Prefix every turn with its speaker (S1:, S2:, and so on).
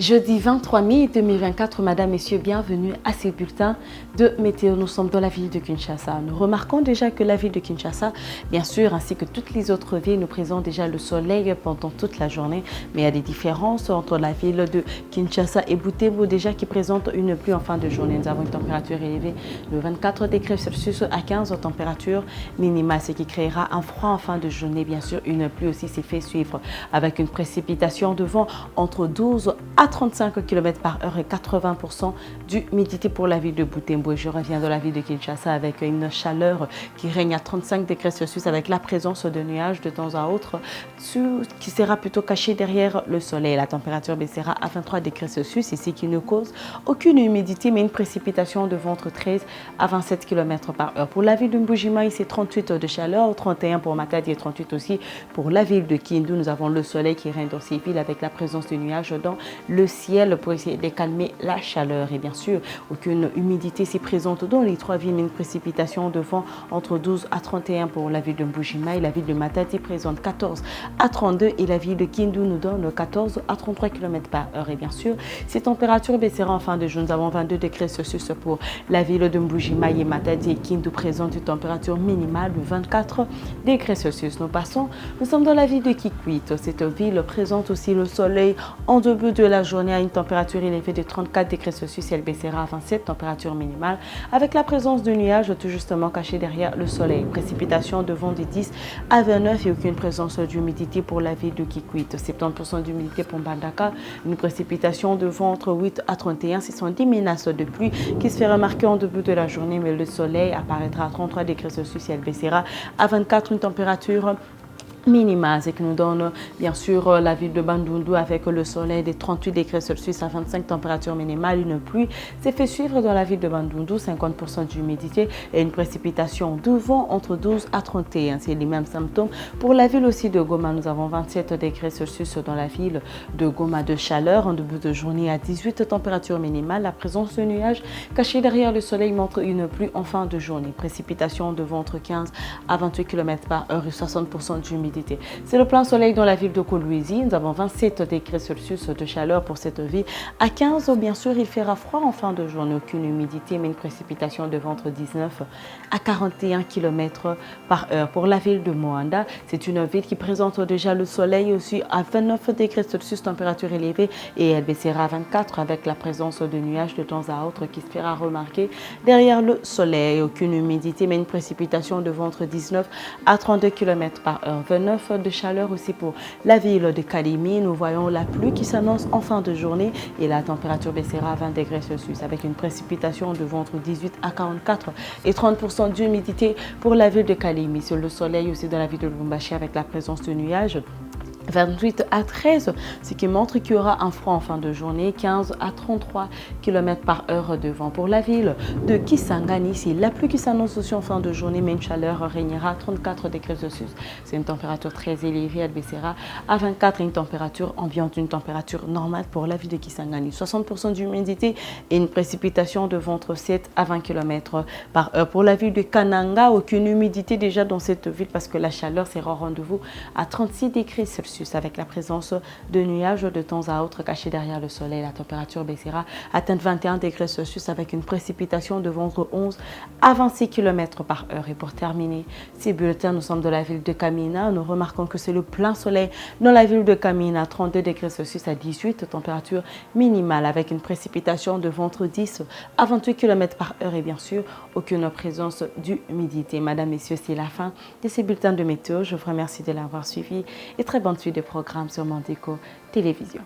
S1: Jeudi 23 mai 2024, Madame, Messieurs, bienvenue à ces bulletins de météo. Nous sommes dans la ville de Kinshasa. Nous remarquons déjà que la ville de Kinshasa, bien sûr, ainsi que toutes les autres villes, nous présente déjà le soleil pendant toute la journée. Mais il y a des différences entre la ville de Kinshasa et Butembo déjà qui présente une pluie en fin de journée. Nous avons une température élevée de 24 degrés Celsius à 15 température minimale, ce qui créera un froid en fin de journée. Bien sûr, une pluie aussi s'est fait suivre avec une précipitation de vent entre 12 à 35 km par heure et 80% d'humidité pour la ville de Butembo. Et je reviens de la ville de Kinshasa avec une chaleur qui règne à 35 degrés Celsius avec la présence de nuages de temps à autre qui sera plutôt caché derrière le soleil. La température baissera à 23 degrés Celsius ici qui ne cause aucune humidité mais une précipitation de vent entre 13 à 27 km par heure. Pour la ville de Mbujima, c'est 38 de chaleur, 31 pour Matadi et 38 aussi pour la ville de Kindu. Nous avons le soleil qui règne dans ces villes avec la présence de nuages dans le ciel pour essayer de calmer la chaleur. Et bien sûr, aucune humidité s'y présente dans les trois villes, mais une précipitation de vent entre 12 à 31 pour la ville de Mbujima et la ville de Matadi présente 14 à 32 et la ville de Kindu nous donne 14 à 33 km par heure. Et bien sûr, ces températures baisseront en fin de journée. Nous avons 22 degrés Celsius pour la ville de Mbujima et Matadi et Kindu présente une température minimale de 24 degrés Celsius. Nous sommes dans la ville de Kikwit. Cette ville présente aussi le soleil en début de la journée à une température élevée de 34 degrés Celsius et elle baissera à 27 température minimale avec la présence de nuages tout justement cachés derrière le soleil. Précipitation de vent de 10 à 29 et aucune présence d'humidité pour la ville de Kikwit. 70% d'humidité pour Mbandaka, une précipitation de vent entre 8 à 31. Ce sont des menaces de pluie qui se fait remarquer en début de la journée, mais le soleil apparaîtra à 33 degrés Celsius et elle baissera à 24, une température minima, ce qui nous donne bien sûr la ville de Bandundu avec le soleil des 38 degrés Celsius à 25 température minimale. Une pluie s'est fait suivre dans la ville de Bandundu, 50% d'humidité et une précipitation de vent entre 12 à 31. C'est les mêmes symptômes pour la ville aussi de Goma. Nous avons 27 degrés Celsius dans la ville de Goma de chaleur en début de journée à 18 température minimale. La présence de nuages cachés derrière le soleil montre une pluie en fin de journée. Précipitation de vent entre 15 à 28 km par heure et 60% d'humidité. C'est le plein soleil dans la ville de Kolwezi. Nous avons 27 degrés Celsius de chaleur pour cette ville. À 15, bien sûr, il fera froid en fin de journée. Aucune humidité, mais une précipitation de vent entre 19 à 41 km par heure. Pour la ville de Moanda, c'est une ville qui présente déjà le soleil aussi à 29 degrés Celsius, température élevée, et elle baissera à 24 avec la présence de nuages de temps à autre qui se fera remarquer derrière le soleil. Aucune humidité, mais une précipitation de vent entre 19 à 32 km par heure. 29 de chaleur aussi pour la ville de Kalimi. Nous voyons la pluie qui s'annonce en fin de journée et la température baissera à 20 degrés Celsius avec une précipitation de vent entre 18 à 44 et 30% d'humidité pour la ville de Kalimi. Sur le soleil aussi dans la ville de Lubumbashi avec la présence de nuages. 28 à 13, ce qui montre qu'il y aura un froid en fin de journée, 15 à 33 km par heure de vent. Pour la ville de Kisangani, ici, la pluie qui s'annonce aussi en fin de journée, mais une chaleur régnera à 34 degrés Celsius. C'est une température très élevée, elle baissera à 24 et une température ambiante, une température normale pour la ville de Kisangani. 60% d'humidité et une précipitation de vent entre 7 à 20 km par heure. Pour la ville de Kananga, aucune humidité déjà dans cette ville parce que la chaleur sera au rendez-vous à 36 degrés Celsius. Avec la présence de nuages de temps à autre cachés derrière le soleil. La température baissera, atteindre 21 degrés Celsius avec une précipitation de vent entre 11 à 26 km par heure. Et pour terminer ces bulletins, nous sommes de la ville de Kamina. Nous remarquons que c'est le plein soleil dans la ville de Kamina, 32 degrés Celsius à 18, température minimale avec une précipitation de vent entre 10 à 28 km par heure et bien sûr aucune présence d'humidité. Madame, Messieurs, c'est la fin de ces bulletins de météo. Je vous remercie de l'avoir suivi et très bonne suite de programmes sur Mandéco Télévision.